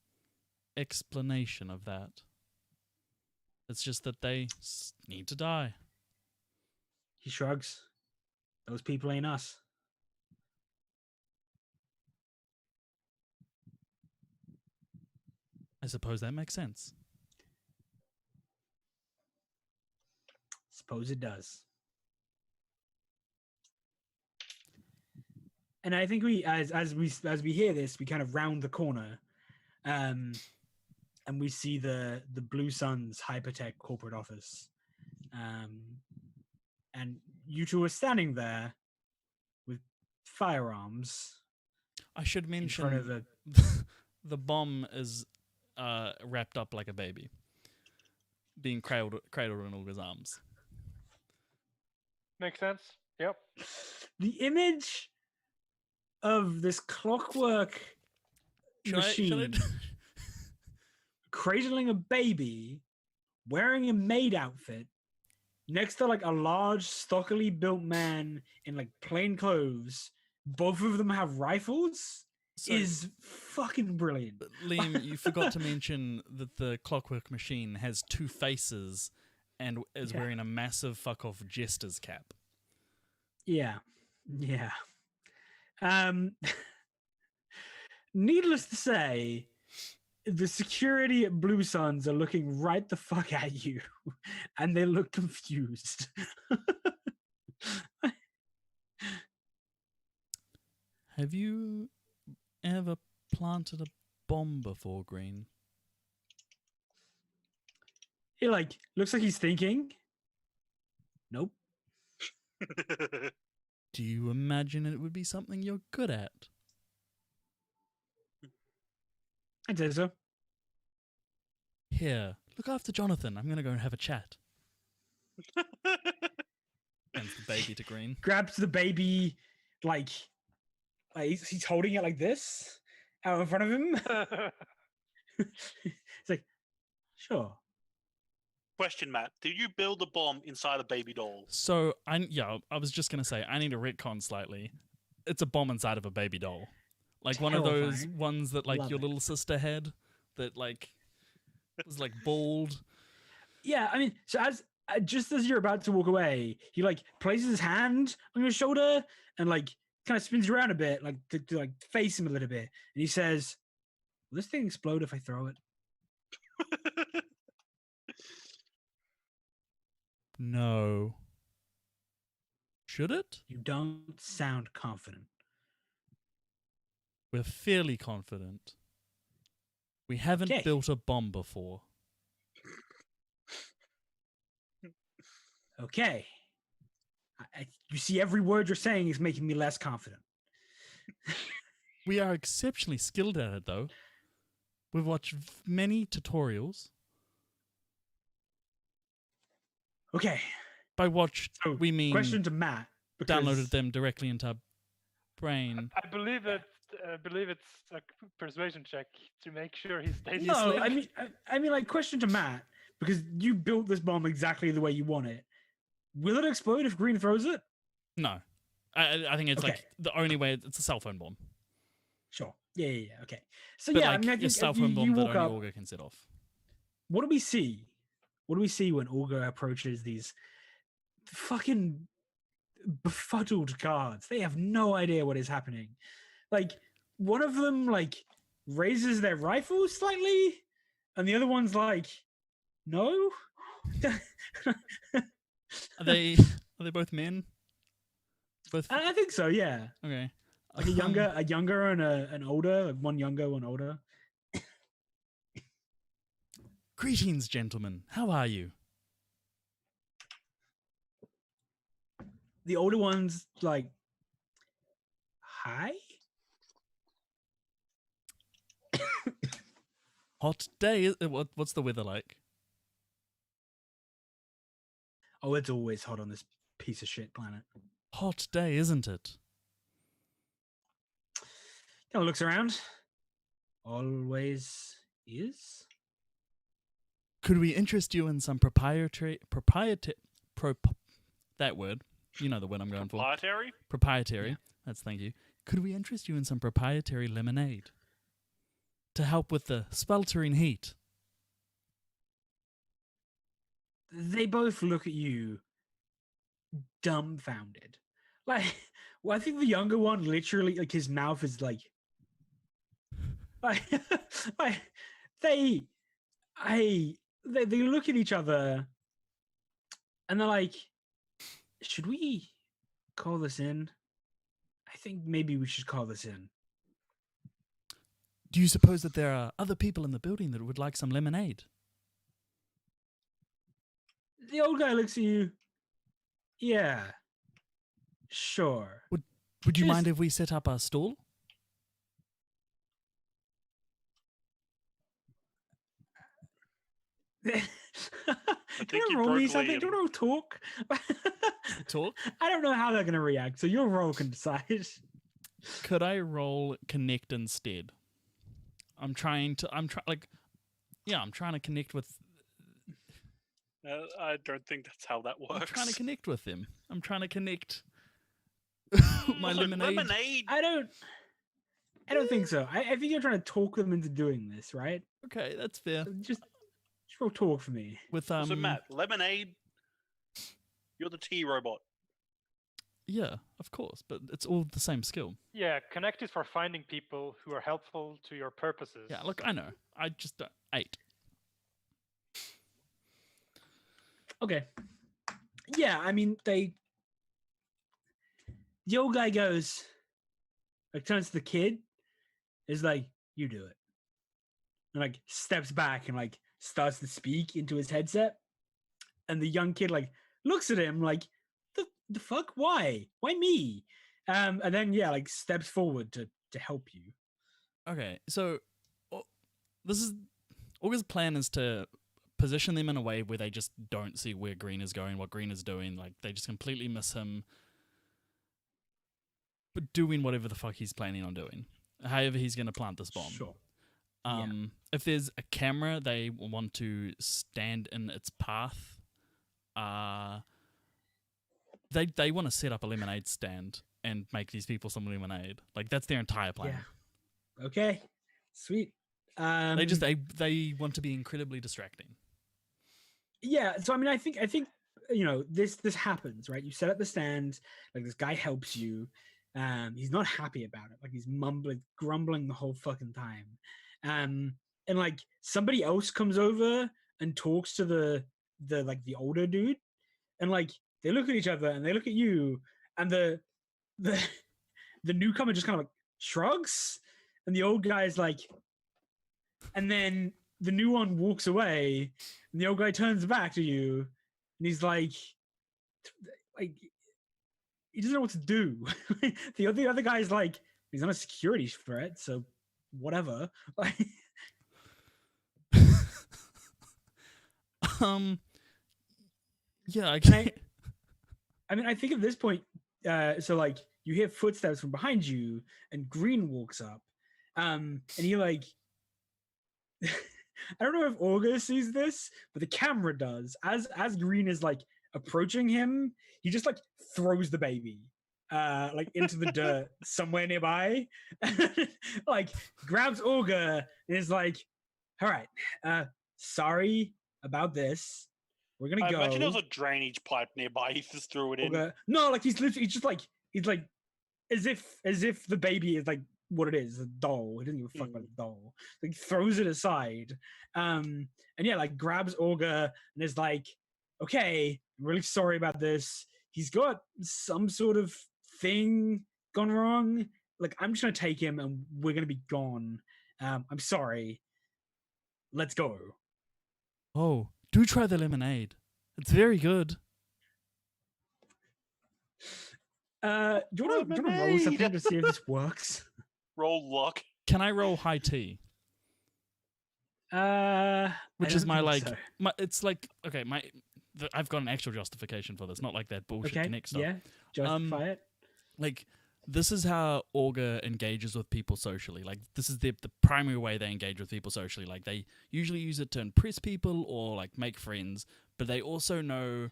explanation of that. It's just that they need to die. He shrugs. Those people ain't us. I suppose that makes sense. Suppose it does. And I think we, as we hear this, we kind of round the corner, and we see the Blue Suns Hypertech corporate office, and you two are standing there with firearms. I should in front of mention a the bomb is wrapped up like a baby, being cradled in Olga's arms. Makes sense. Yep. the image of this clockwork machine cradling a baby, wearing a maid outfit, next to like a large, stockily built man in like plain clothes. Both of them have rifles. So, is fucking brilliant. Liam, you forgot to mention that the clockwork machine has two faces and is wearing a massive fuck off jester's cap. Yeah. Needless to say, the security at Blue Suns are looking right the fuck at you, and they look confused. Have you ever planted a bomb before, Green? He like looks like he's thinking. Nope. Do you imagine it would be something you're good at? I'd say so. Here, look after Jonathan. I'm going to go and have a chat. Hands the baby to Green. Grabs the baby, like he's holding it like this out in front of him. It's like, sure. Question, Matt. Did you build a bomb inside a baby doll? So, I was just going to say, I need to retcon slightly. It's a bomb inside of a baby doll. Like one of those Terrifying. ones that like Love your it. little sister had that like was like bald. Yeah, I mean, so just as you're about to walk away, he like places his hand on your shoulder and like kind of spins you around a bit, like to like face him a little bit, and he says, "Will this thing explode if I throw it?" No. Should it? You don't sound confident. We're fairly confident. We haven't Okay. built a bomb before. Okay. You see, every word you're saying is making me less confident. We are exceptionally skilled at it, though. We've watched many tutorials. Okay. By watched, So, we mean question to Matt. Because downloaded them directly into our brain. I believe it's a persuasion check to make sure he stays No, asleep. I mean, like, question to Matt, because you built this bomb exactly the way you want it. Will it explode if Green throws it? No. I think it's Okay. like the only way, it's a cell phone bomb. Sure. Yeah. Okay. So But yeah, like I mean, I a think cell if phone you bomb that walk only up, Olga can set off. what do we see? What do we see when Olga approaches these fucking befuddled guards? They have no idea what is happening. Like, one of them like raises their rifle slightly, and the other one's like, no. Are they both men? Both I think so. Yeah, okay. like a younger and an older, like one younger, one older. Greetings, gentlemen. How are you? The older one's like, hi. Hot day. What's the weather like? Oh, it's always hot on this piece of shit planet. Hot day, isn't it? Kind of looks around. Always is. Could we interest you in some that word? You know the word I'm going for. Proprietary? Proprietary. Yeah. That's thank you. Could we interest you in some proprietary lemonade to help with the sweltering heat? They both look at you dumbfounded. Like, well, I think the younger one literally, like, his mouth is like, like, like they look at each other and they're like, should we call this in? I think maybe we should call this in. Do you suppose that there are other people in the building that would like some lemonade? The old guy looks at you. Yeah, sure. Would you Just- mind if we set up our stall? I think don't you roll me broke something. Liam. Don't know talk. Talk? I don't know how they're gonna react. So your roll can decide. Could I roll connect instead? I'm trying to connect with I don't think that's how that works. I'm trying to connect with them. I'm trying to connect my Also, lemonade. I don't think so. I think you're trying to talk them into doing this, right? Okay, that's fair. Just roll talk for me. With So Matt, lemonade. You're the tea robot. yeah, of course, but it's all the same skill. Yeah, connect is for finding people who are helpful to your purposes. Yeah, look, I know. I just 8. Okay. Yeah, I mean the old guy goes, like turns to the kid, is like, you do it. And like steps back and like starts to speak into his headset. And the young kid like looks at him like, the fuck? Why? Why me? And then yeah, like steps forward to help you. Okay, so this is August's plan is to position them in a way where they just don't see where Green is going, what Green is doing. Like they just completely miss him, but doing whatever the fuck he's planning on doing. However, he's going to plant this bomb. Sure. If there's a camera, they want to stand in its path. They want to set up a lemonade stand and make these people some lemonade. Like that's their entire plan. Yeah. Okay. Sweet. They want to be incredibly distracting. Yeah, so I mean, I think you know this happens, right? You set up the stand, like this guy helps you. He's not happy about it, like he's mumbling, grumbling the whole fucking time. And like somebody else comes over and talks to the older dude, and like they look at each other and they look at you, and the newcomer just kind of like shrugs, and the old guy's like, and then the new one walks away, and the old guy turns back to you, and he's like he doesn't know what to do. the other guy's like, he's not a security threat, so whatever. Like, yeah, I can't. I mean, I think at this point, so like you hear footsteps from behind you, and Green walks up, and he like. I don't know if Olga sees this, but the camera does. As Green is like approaching him, he just like throws the baby like into the dirt somewhere nearby. Like grabs Olga and is like, all right, sorry about this. We're gonna go. Imagine there was a drainage pipe nearby. He just threw it in. Olga, no, like he's just like he's like as if the baby is like what it is, a doll. He doesn't give a fuck about the doll. Like throws it aside. And yeah, like grabs Olga and is like, okay, I'm really sorry about this. He's got some sort of thing gone wrong. Like, I'm just gonna take him and we're gonna be gone. I'm sorry. Let's go. Oh, do try the lemonade. It's very good. Do you want to roll something to see if this works? Roll luck. Can I roll high tea? Which is my like, it's like okay, I've got an actual justification for this, not like that bullshit okay, connect stuff. yeah, justify it. Like this is how Augur engages with people socially. Like, this is the primary way they engage with people socially. Like, they usually use it to impress people or, like, make friends. But they also know,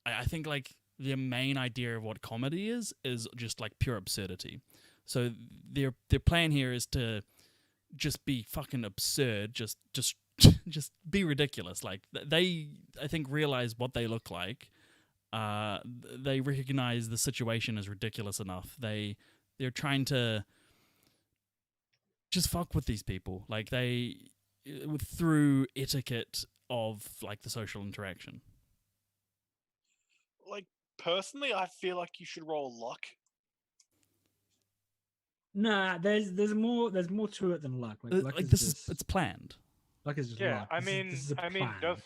I think, like, their main idea of what comedy is just, like, pure absurdity. So their plan here is to just be fucking absurd, just be ridiculous. Like, they, I think, realize what they look like. They recognize the situation as ridiculous enough. They're trying to just fuck with these people, like through etiquette of like the social interaction. Like, personally, I feel like you should roll luck. Nah, there's more to it than luck. Luck Like, is this just, it's planned. luck is just Yeah, luck. I This is- mean, this is a plan.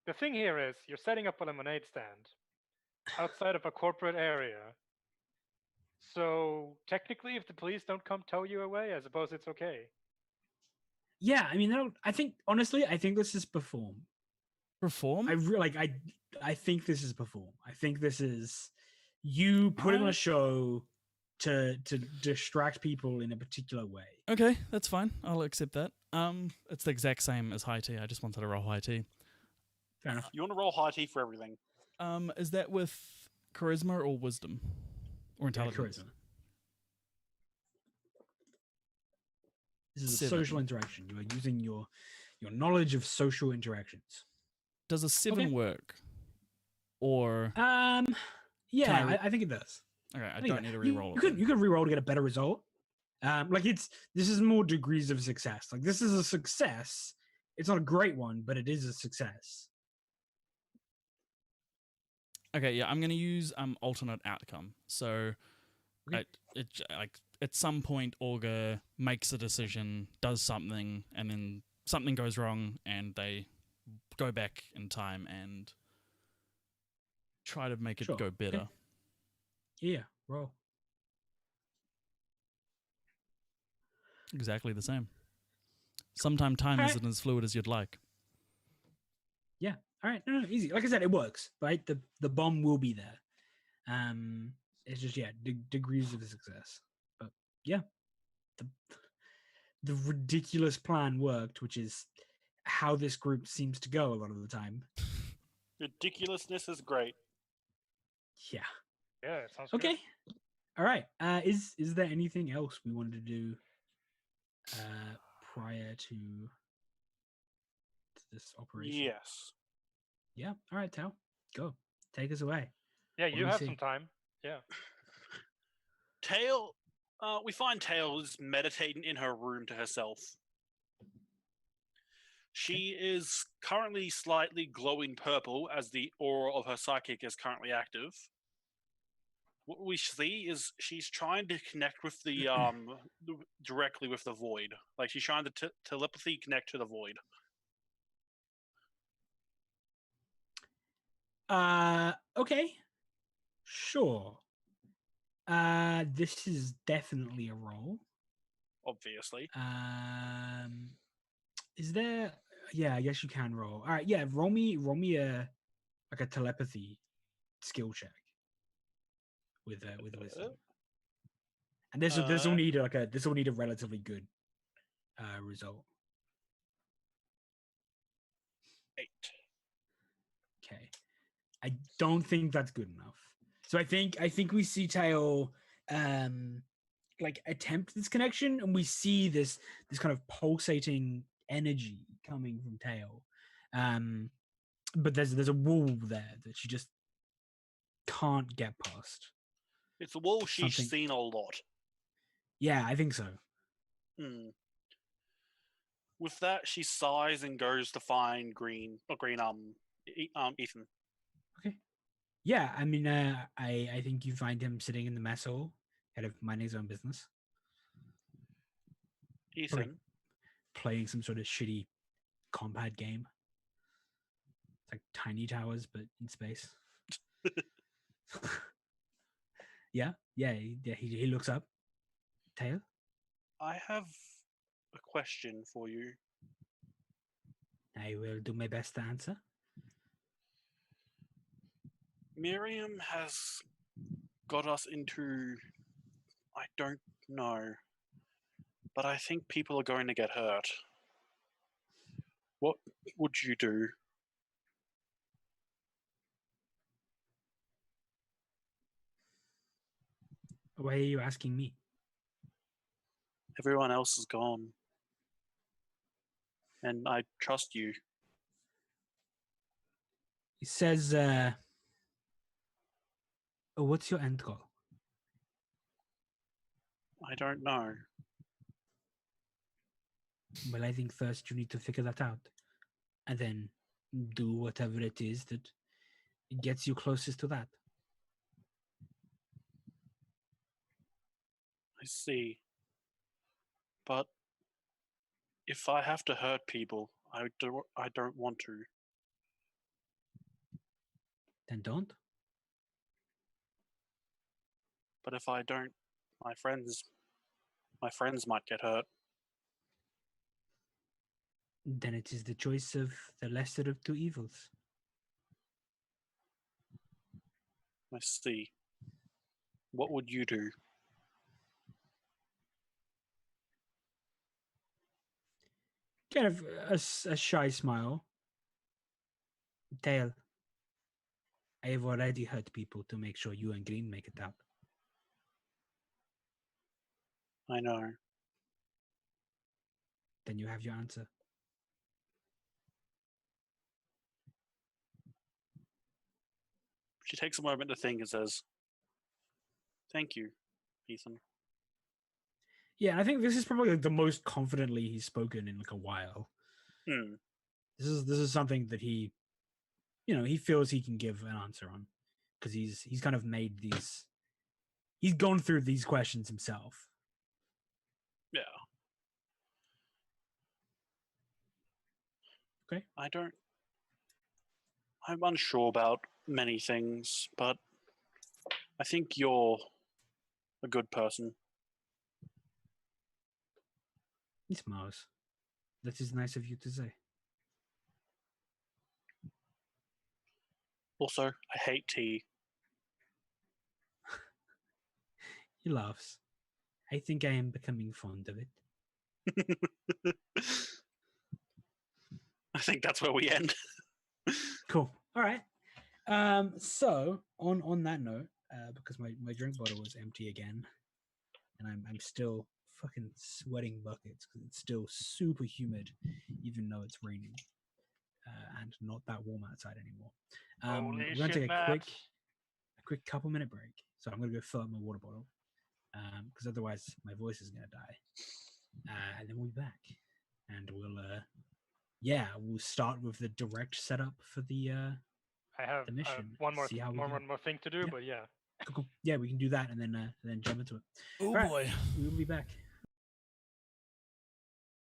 the thing here is you're setting up a lemonade stand outside of a corporate area. So technically, if the police don't come tow you away, I suppose it's okay. Yeah, I mean, I think honestly, I think this is perform. Perform? I think this is perform. I think this is you putting on a Alright. show to distract people in a particular way. Okay, that's fine. I'll accept that. It's the exact same as high tea. I just wanted to roll high tea. Fair enough. You want to roll high tea for everything. Is that with charisma or wisdom? Or Yeah, intelligence? charisma. This is a 7. social interaction. You are using your knowledge of social interactions. Does a 7 Okay. work? Or Yeah, I think it does. okay, I think don't it- need to you- re-roll You it. could then. you could re-roll to get a better result. This is more degrees of success. Like, this is a success. It's not a great one, but it is a success. Okay, yeah, I'm gonna use alternate outcome. So, Okay. like at some point, Augur makes a decision, does something, and then something goes wrong, and they go back in time and try to make it Sure, go okay. better. Yeah, roll. Exactly the same. Sometimes time Alright. isn't as fluid as you'd like. All right, no, easy. Like I said, it works, right? The bomb will be there. It's just degrees of success. But yeah, the ridiculous plan worked, which is how this group seems to go a lot of the time. Ridiculousness is great. Yeah. Yeah, it sounds good. Okay. All right. Is there anything else we wanted to do prior to this operation? Yes. Yeah. All right, Tal. Go. Take us away. Yeah, do you we have see? some time. Yeah. Tail, we find Tail is meditating in her room to herself. She is currently slightly glowing purple as the aura of her psychic is currently active. What we see is she's trying to connect with the directly with the void. Like, she's trying to telepathy connect to the void. Okay. Sure. This is definitely a roll. Obviously, Is there? Yeah, I guess you can roll. All right. Yeah, roll me a telepathy skill check with wisdom. And this will need a relatively good result. 8. Okay. I don't think that's good enough. So I think we see Tail like attempt this connection, and we see this kind of pulsating energy coming from Tail. But there's a wall there that she just can't get past. It's a wall she's Something- seen a lot. Yeah, I think so. With that, she sighs and goes to find Ethan. Yeah, I mean, I think you find him sitting in the mess hall, head of minding his own business, Ethan, playing some sort of shitty compad game. It's like Tiny Towers, but in space. He looks up. Tail? I have a question for you. I will do my best to answer. Miriam has got us into don't know. But I think people are going to get hurt. What would you do? Why are you asking me? Everyone else is gone. And I trust you. He says, oh, what's your end goal? I don't know. Well, I think first you need to figure that out. And then do whatever it is that gets you closest to that. I see. But if I have to hurt people, I don't want to. Then don't. But if I don't, my friends might get hurt. Then it is the choice of the lesser of two evils. I see. What would you do? Kind of a shy smile. Dale, I have already hurt people to make sure you and Green make it out. I know. Then you have your answer. She takes a moment to think and says, "Thank you, Ethan." Yeah, I think this is probably like the most confidently he's spoken in like a while. Hmm. This is something that he, he feels he can give an answer on, because he's kind of made these. He's gone through these questions himself. Yeah. Okay. I'm unsure about many things, but I think you're a good person. He smiles. That is nice of you to say. Also, I hate tea. He laughs. I think I am becoming fond of it. I think that's where we end. Cool. All right. So on that note, because my drink bottle was empty again, and I'm still fucking sweating buckets because it's still super humid, even though it's raining and not that warm outside anymore. Holy We're gonna shit, take a Matt. quick couple-minute break. So I'm gonna go fill up my water bottle because otherwise my voice is gonna die. And then we'll be back, and we'll start with the direct setup for the I have the mission. one more See how we one go. more thing to do, Yeah. but yeah. Cool. Yeah, we can do that and then jump into it. Oh All right. boy. We will be back.